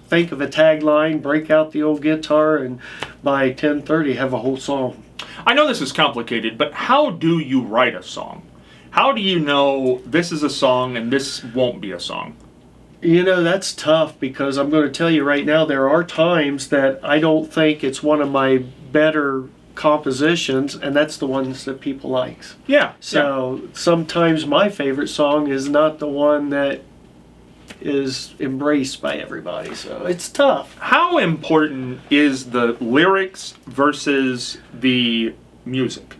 think of a tagline, break out the old guitar, and by 10:30 have a whole song. I know this is complicated, but how do you write a song? How do you know this is a song and this won't be a song? You know, that's tough, because I'm going to tell you right now, there are times that I don't think it's one of my better compositions, and that's the ones that people like. Yeah. So sometimes my favorite song is not the one that is embraced by everybody, so it's tough. How important is the lyrics versus the music?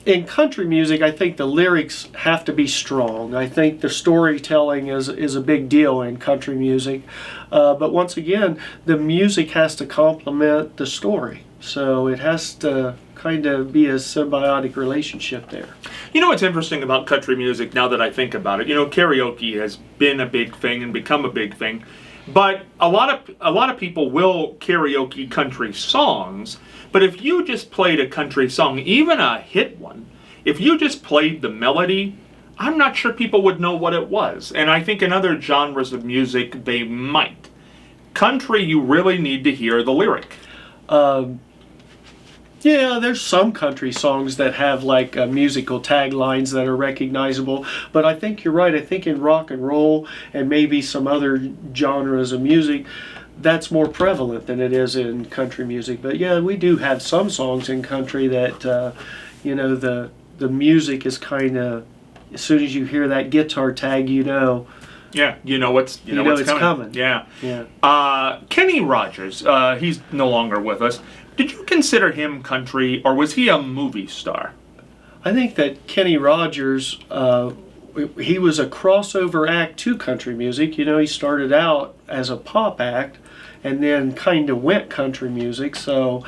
In country music, I think the lyrics have to be strong. I think the storytelling is a big deal in country music. But once again, the music has to complement the story. So it has to kind of be a symbiotic relationship there. You know what's interesting about country music, now that I think about it? You know, karaoke has been a big thing and become a big thing. But a lot of people will karaoke country songs. But if you just played a country song, even a hit one, if you just played the melody, I'm not sure people would know what it was. And I think in other genres of music, they might. Country, you really need to hear the lyric. Yeah, there's some country songs that have like musical taglines that are recognizable, but I think you're right. I think in rock and roll and maybe some other genres of music, that's more prevalent than it is in country music. But yeah, we do have some songs in country that, you know, the music is kind of, as soon as you hear that guitar tag, you know. Yeah, you know what's it's coming. Yeah. Yeah. Kenny Rogers, he's no longer with us. Did you consider him country, or was he a movie star? I think that Kenny Rogers, he was a crossover act to country music. You know, he started out as a pop act and then kind of went country music. So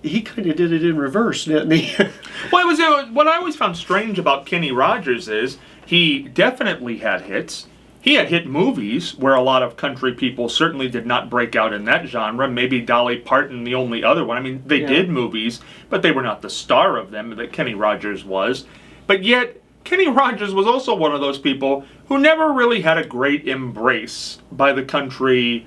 he kind of did it in reverse, didn't he? Well, what I always found strange about Kenny Rogers is he definitely had hits. he had hit movies where a lot of country people certainly did not break out in that genre. Maybe Dolly Parton, the only other one. I mean, they did movies, but they were not the star of them that Kenny Rogers was. But yet, Kenny Rogers was also one of those people who never really had a great embrace by the country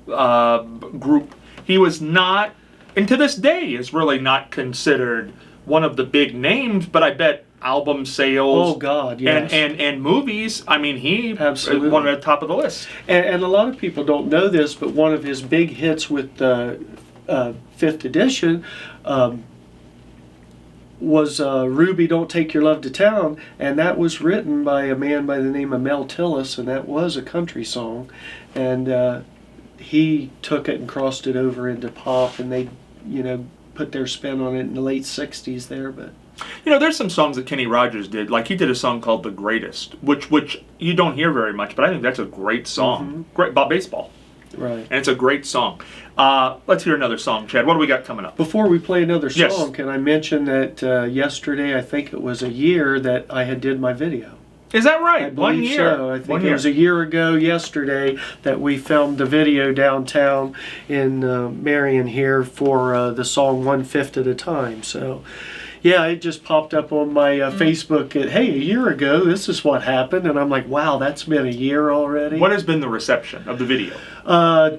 group. He was not, and to this day is really not considered one of the big names, but I bet album sales, Oh God, yes. and movies. I mean, he Absolutely. is one at the top of the list. And a lot of people don't know this, but one of his big hits with the fifth edition was Ruby, Don't Take Your Love to Town, and that was written by a man by the name of Mel Tillis, and that was a country song. And he took it and crossed it over into pop, and they, put their spin on it in the late 60s there, but... There's some songs that Kenny Rogers did. Like, he did a song called The Greatest, which you don't hear very much, but I think that's a great song. Great about baseball. Right. And it's a great song. Let's hear another song, Chad. What do we got coming up? Before we play another song, Yes. can I mention that yesterday, I think it was a year that I had did my video. Is that right? I believe 1 year. so. I think 1 it year. was a year ago yesterday that we filmed the video downtown in Marion here for the song One Fifth at a Time. So, yeah, it just popped up on my Facebook. Hey, a year ago, this is what happened. And I'm like, wow, that's been a year already. What has been the reception of the video?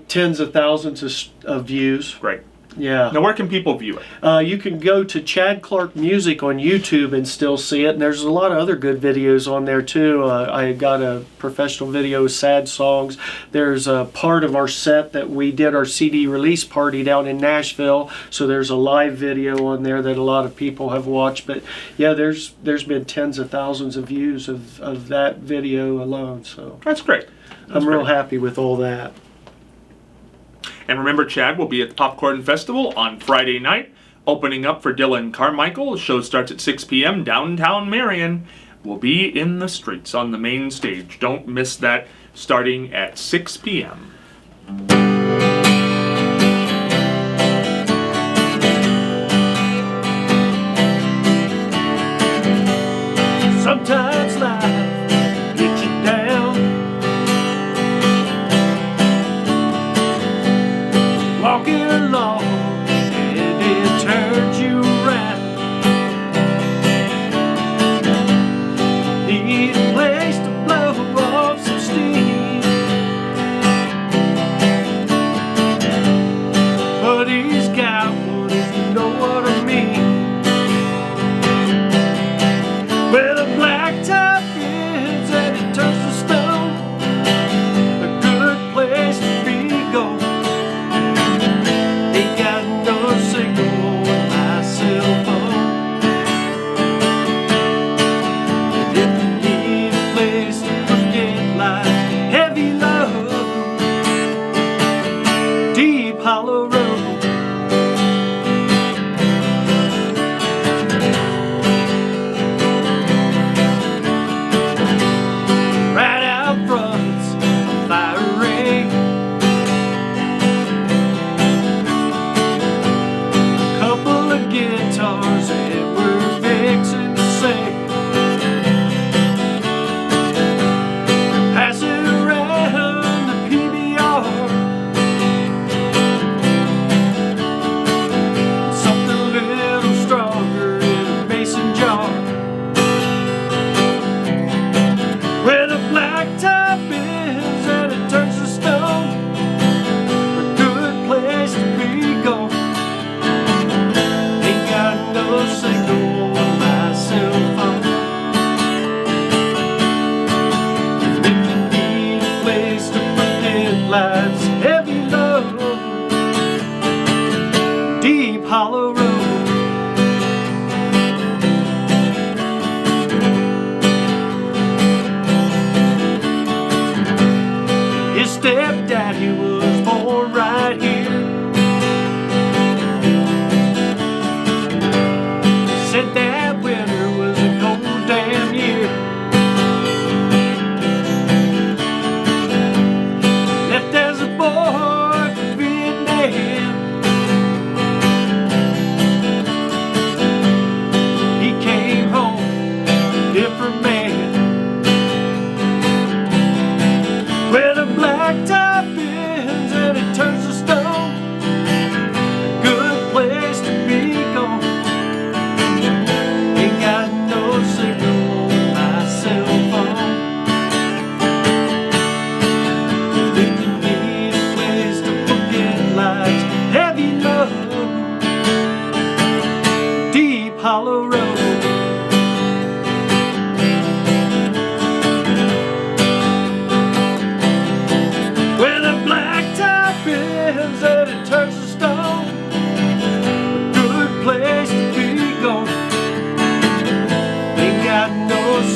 Tens of thousands of views. Great. Yeah. Now, where can people view it? You can go to Chad Clark Music on YouTube and still see it. And there's a lot of other good videos on there too. I got a professional video of sad songs. There's a part of our set that we did our CD release party down in Nashville. So there's a live video on there that a lot of people have watched. But yeah, there's been tens of thousands of views of that video alone. So That's great. I'm real happy with all that. And remember, Chad will be at the Popcorn Festival on Friday night, opening up for Dylan Carmichael. The show starts at 6 p.m. downtown Marion. We'll be in the streets on the main stage. Don't miss that, starting at 6 p.m. Sometimes life gets you down, walking along and it turns you around. Need a place to blow off some steam, but he's got one if you know what I mean. Well, a black tie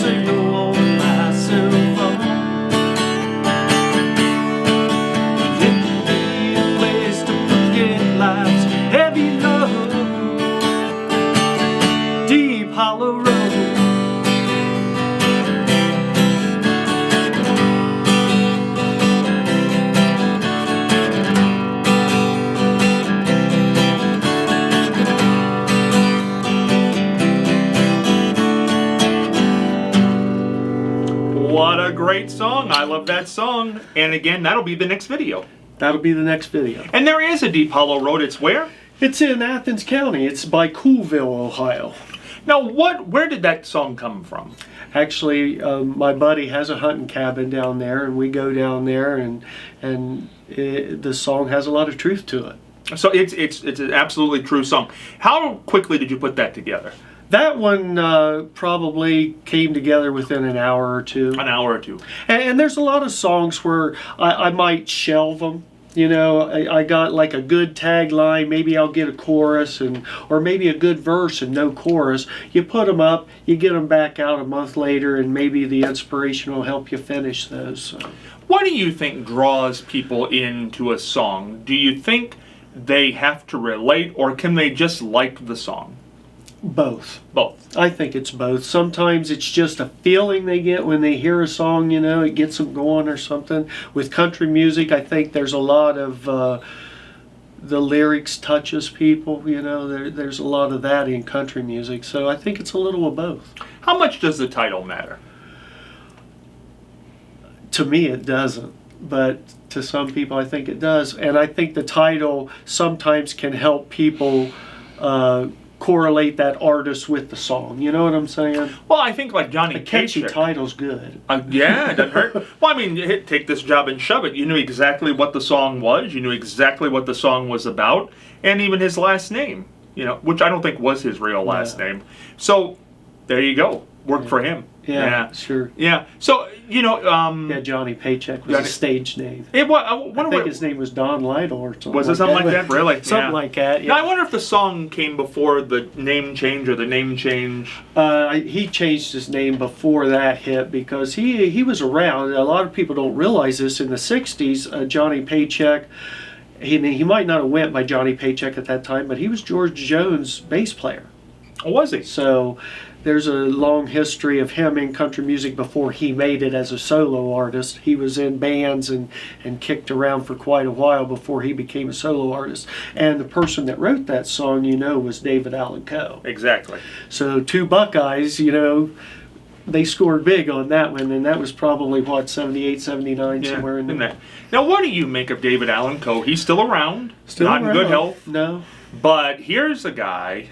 signal on my cell phone. It could be a place to forget life's heavy load. Deep Hollow Road. What a great song. I love that song. And again, that'll be the next video. That'll be the next video. And there is a Deep Hollow Road. It's where? It's in Athens County. It's by Coolville, Ohio. Now, where did that song come from? Actually, my buddy has a hunting cabin down there, and we go down there, and the song has a lot of truth to it. So it's an absolutely true song. How quickly did you put that together? That one probably came together within an hour or two. An hour or two. And there's a lot of songs where I might shelve them. You know, I got like a good tagline, maybe I'll get a chorus, or maybe a good verse and no chorus. You put them up, you get them back out a month later, and maybe the inspiration will help you finish those. So. What do you think draws people into a song? Do you think they have to relate, or can they just like the song? Both. Both. I think it's both. Sometimes it's just a feeling they get when they hear a song, you know, it gets them going or something. With country music, I think there's a lot of the lyrics touches people, you know, there's a lot of that in country music. So I think it's a little of both. How much does the title matter? To me, it doesn't. But to some people, I think it does. And I think the title sometimes can help people correlate that artist with the song. You know what I'm saying? Well, I think like Johnny A catchy Paycheck. title's good. Yeah, it doesn't hurt. Well, I mean, take this job and shove it. You knew exactly what the song was. You knew exactly what the song was about, and even his last name. You know, which I don't think was his real last name. So there you go. Worked for him. Yeah, sure. Yeah. So you know. Yeah, Johnny Paycheck was a stage name. I I think his name was Don Lytle or something. Was it something like that? Really? Something like that. Yeah. Now, I wonder if the song came before the name change or the name change. He changed his name before that hit because he was around. A lot of people don't realize this. In the '60s, Johnny Paycheck. He might not have went by Johnny Paycheck at that time, but he was George Jones' bass player. Oh, was he? So there's a long history of him in country music before he made it as a solo artist. He was in bands and kicked around for quite a while before he became a solo artist. And the person that wrote that song, you know, was David Allan Coe. Exactly. So two Buckeyes, you know, they scored big on that one, and that was probably, what, 78, 79, somewhere in there. Now, what do you make of David Allan Coe? He's still around. Still not around. in good health. No. But here's a guy.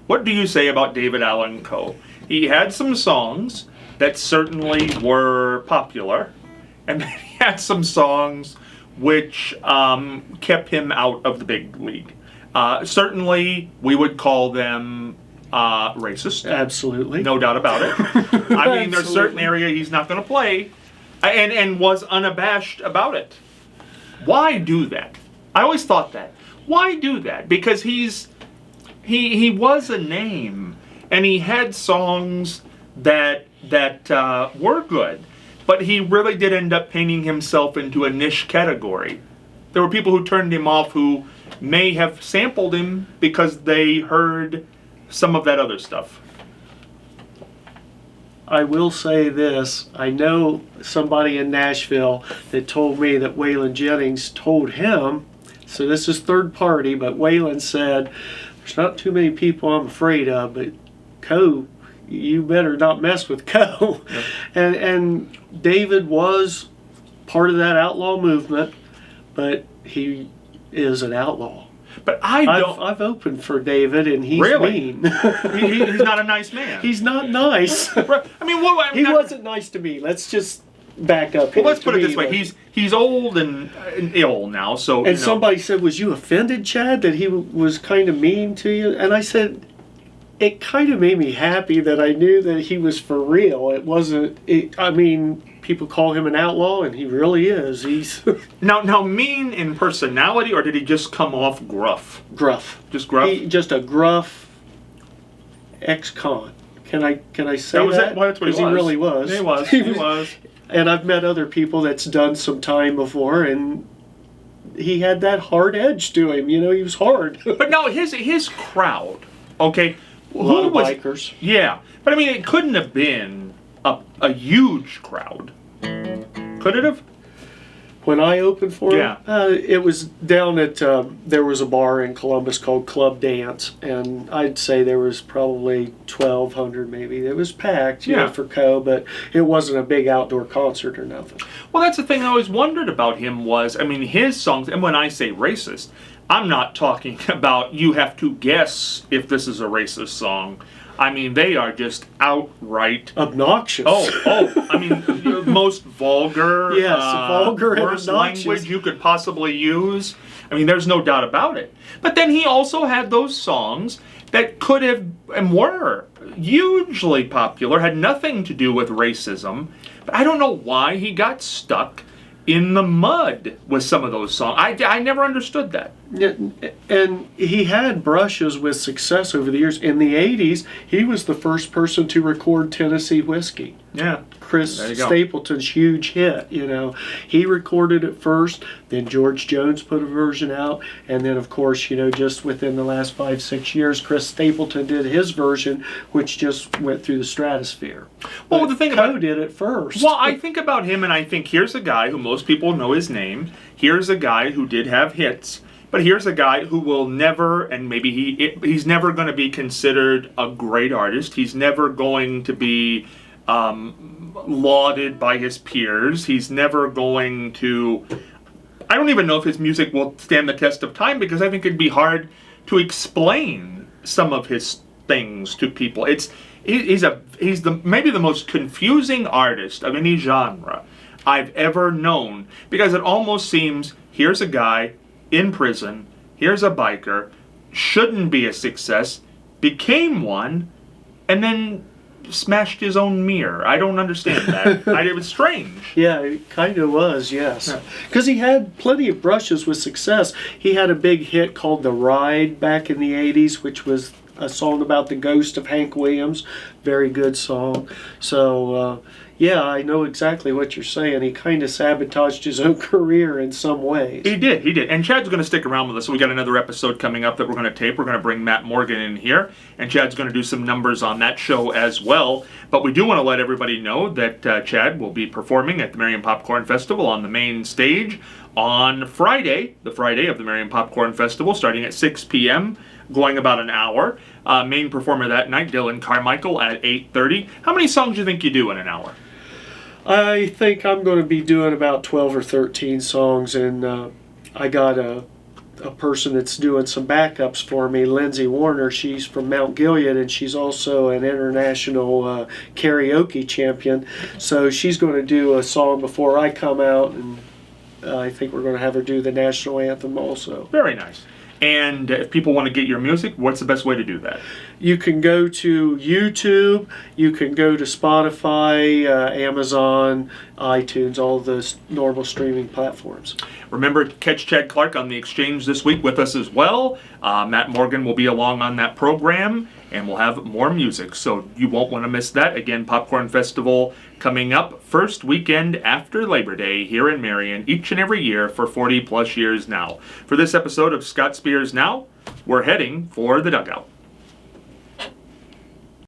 What do you say about David Allan Coe? He had some songs that certainly were popular, and then he had some songs which kept him out of the big league. Certainly, we would call them racist. Absolutely. No doubt about it. I mean, there's certain area he's not going to play, and was unabashed about it. Why do that? I always thought that. Why do that? Because he was a name, and he had songs that were good, but he really did end up painting himself into a niche category. There were people who turned him off who may have sampled him because they heard some of that other stuff. I will say this. I know somebody in Nashville that told me that Waylon Jennings told him, so this is third party, but Waylon said, there's not too many people I'm afraid of, but Coe, you better not mess with Coe. Yep. And David was part of that outlaw movement, but he is an outlaw. But I've opened for David, and he's really? mean. He's not a nice man. He's not nice. I mean, he wasn't nice to me. Let's just back up. Well, let's put it this way: he's old and ill now. So and somebody said, "Was you offended, Chad, that he was kind of mean to you?" And I said, "It kind of made me happy that I knew that he was for real. It wasn't. I mean." People call him an outlaw, and he really is. He's now mean in personality, or did he just come off gruff? Gruff. Just gruff. Just a gruff ex-con. Can I say That was that? it. Well, that's what he 'Cause was. he really was. He was. He was. And I've met other people that's done some time before, and he had that hard edge to him. You know, he was hard. But no, his crowd, okay, A lot of was, bikers. yeah, but I mean, it couldn't have been a huge crowd, could it have? When I opened for him, Yeah. it was down at, there was a bar in Columbus called Club Dance, and I'd say there was probably 1,200 maybe. It was packed, you know, Yeah. for Co, but it wasn't a big outdoor concert or nothing. Well, that's the thing I always wondered about him was, I mean, his songs, and when I say racist, I'm not talking about you have to guess if this is a racist song. I mean, they are just outright. Obnoxious. I mean, the most vulgar, Yes, vulgar and worst obnoxious. language you could possibly use. I mean, there's no doubt about it. But then he also had those songs that could have and were hugely popular, had nothing to do with racism. But I don't know why he got stuck in the mud with some of those songs. I never understood that. Yeah, and he had brushes with success over the years. In the 80s, he was the first person to record Tennessee Whiskey. Yeah. Chris There you go. Stapleton's huge hit, you know. He recorded it first, then George Jones put a version out, and then, of course, you know, just within the last 5-6 years, Chris Stapleton did his version, which just went through the stratosphere. Well, But the thing Co about did it first. Well, I think about him and I think here's a guy who most people know his name. Here's a guy who did have hits. But here's a guy who will never, and maybe he's never going to be considered a great artist. He's never going to be lauded by his peers. He's never going to... I don't even know if his music will stand the test of time because I think it'd be hard to explain some of his things to people. He's maybe the most confusing artist of any genre I've ever known because it almost seems here's a guy in prison, here's a biker, shouldn't be a success, became one, and then smashed his own mirror. I don't understand that. It was strange. Yeah, it kind of was, yes. Because he had plenty of brushes with success. He had a big hit called The Ride back in the 80s, which was a song about the ghost of Hank Williams. Very good song. So, yeah, I know exactly what you're saying. He kind of sabotaged his own career in some ways. He did. And Chad's going to stick around with us. We got another episode coming up that we're going to tape. We're going to bring Matt Morgan in here, and Chad's going to do some numbers on that show as well. But we do want to let everybody know that Chad will be performing at the Marion Popcorn Festival on the main stage on Friday, the Friday of the Marion Popcorn Festival, starting at 6 p.m., going about an hour. Main performer that night, Dylan Carmichael, at 8:30. How many songs do you think you do in an hour? I think I'm going to be doing about 12 or 13 songs, and I got a person that's doing some backups for me, Lindsay Warner. She's from Mount Gilead, and she's also an international karaoke champion. So she's going to do a song before I come out, and I think we're going to have her do the national anthem also. Very nice. And if people want to get your music, what's the best way to do that? You can go to YouTube, you can go to Spotify, Amazon, iTunes, all the normal streaming platforms. Remember to catch Chad Clark on The Exchange this week with us as well. Matt Morgan will be along on that program, and we'll have more music, so you won't want to miss that. Again, Popcorn Festival coming up first weekend after Labor Day here in Marion, each and every year for 40 plus years now. For this episode of Scott Spears Now, we're heading for the dugout.